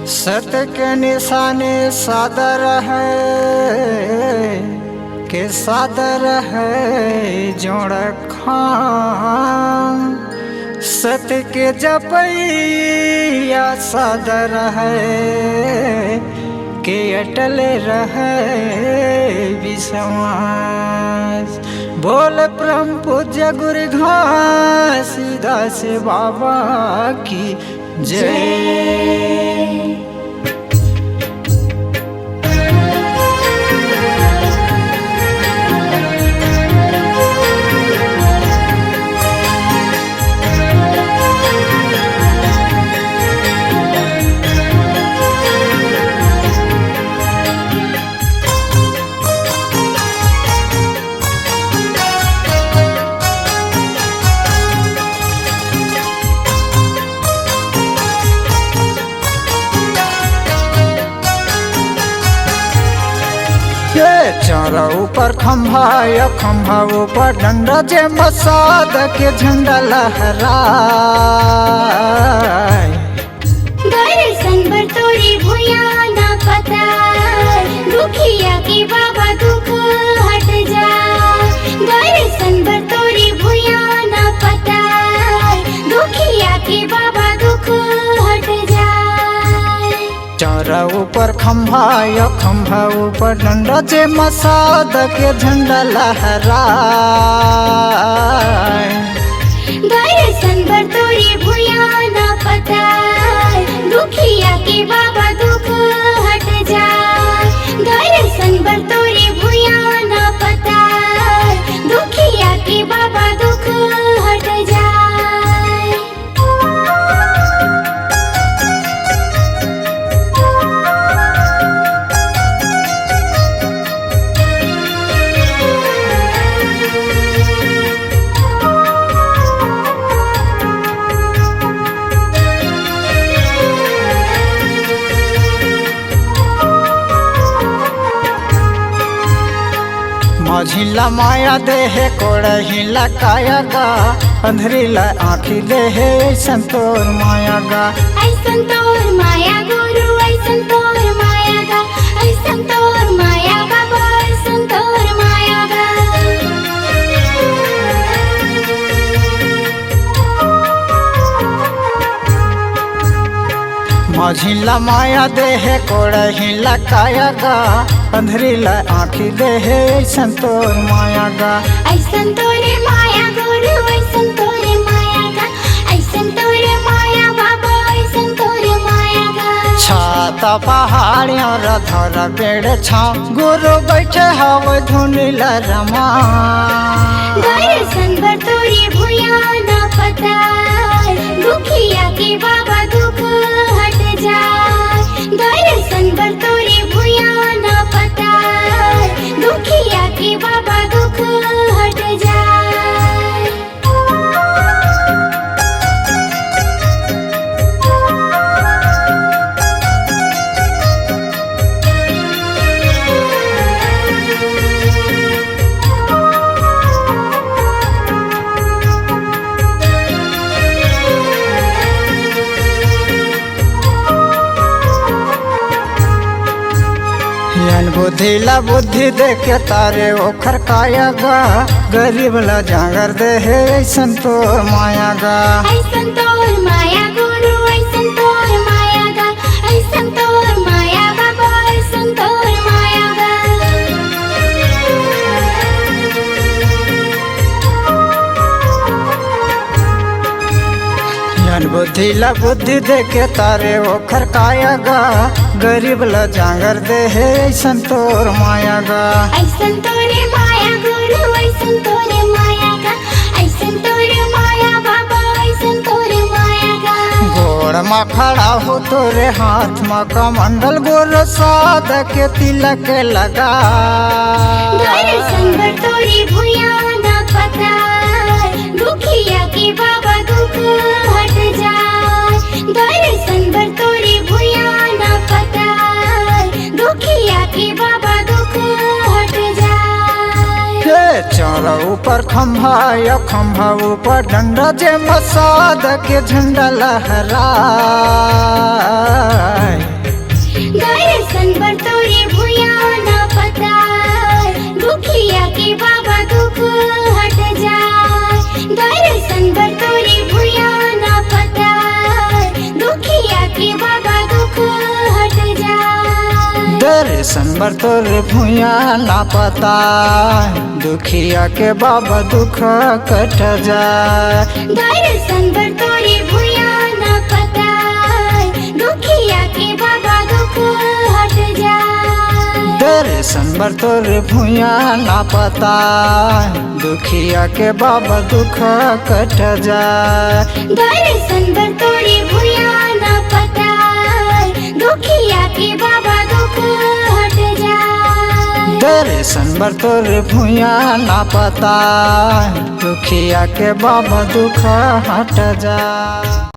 सत्य के निशाने सादर है के सादर है जोड़ खान। सत्य के जपैया सादर है के अटल रहे विश्वास। बोल परम पूज्य गुरु घासीदास बाबा की जय। चारा ऊपर खंभा या खंभा ऊपर डंडा जे मसाद के झंडा लहराए। दर्शन बर तोरी भुया ना पता दुखिया के बाबा दुख हट जाए। दर्शन बर तोरी भुया ना पता दुखिया के बाबा दुख हट जाए। चारा ऊपर खंभा या खंभा ऊपर डंडा जे मसाद के झंडा लहराए। दर्शन बर तोरी भुया ना पता दुखिया के बाबा दुख हट जाए। दर्शन बर तोरी भुया ना पता दुखिया के बाबा दुख हट जाए। माझिला माया देहे कोड़हिला काया गा अंधरीला आँखी देहे संतोर माया गा। ऐसन तोर माया गुरु ऐसन तोर माया गा ऐसन तोर माया बाबा ऐसन तोर माया गा। माझिला माया देहे कोड़हिला काया गा अंधरीला आँखी देहे संतोर माया गा। ऐसन तोरे माया गुरु ऐसन तोरे माया गा ऐसन तोरे माया बाबा ऐसन तोरे माया गा। छाता पहाड़ियों रथर पेड़ छाँव गुरु बैठे हव धुनिला रमा। दर्शन बर तोरी भुया ना पता दुखिया के बाबा दुख हट जाए। दर्शन बर तोरी भुया ना पता दुखिया के बाबा दुख हट जाए। बुद्धिला बुद्धि देके तारे ओखर काया गा गरीब ला जागर देहे संतोर माया गा। ऐसन तोर माया गुरु ऐसन तोर माया गा ऐसन तोर माया बाबा ऐसन तोर माया गा। बुद्धिला बुद्धि देके तारे ओखर काया गा गरीब ला जागर देहे संतोर माया गा। ऐसन तोरे माया गुरु ऐसन तोरे माया गा ऐसन तोरे माया बाबा ऐसन तोरे माया गा। गोड़ में खड़ा हो तोरे हाथ में कमंडल गोर साद के तिलक लगा। दर्शन बर तोरी भुया ना पता दुखिया के बाबा दुख हट जाए। दर्शन बर तोरी भुया ना पता दुखिया के बाबा दुख हट जाए। चारा ऊपर खंभा या खंभा ऊपर डंडा जे मसाद के झंडा लहराए। बर तोरे भुया ना पता, दुखिया के बाबा दुख हट जाए। दर्शन बर तोरे भुया ना पता, दुखिया के बाबा दुख हट जाए। दर्शन बर तोरे भुया ना पता, दुखिया के बाबा दुख कट जाए। दर्शन बर तोरे भुया ना पता, दुखिया के बाबा दुख हट जाए। दर्शन बर तोरे भुया ना पता, दुखिया के बाबा दुख कट जाए। दर्शन बर तोरे भुया ना पता, दुखिया के बाबा दुख हट जाए। दर्शन बर तोरे भुया ना पता, दुखिया के बाबा दुख हट जाए।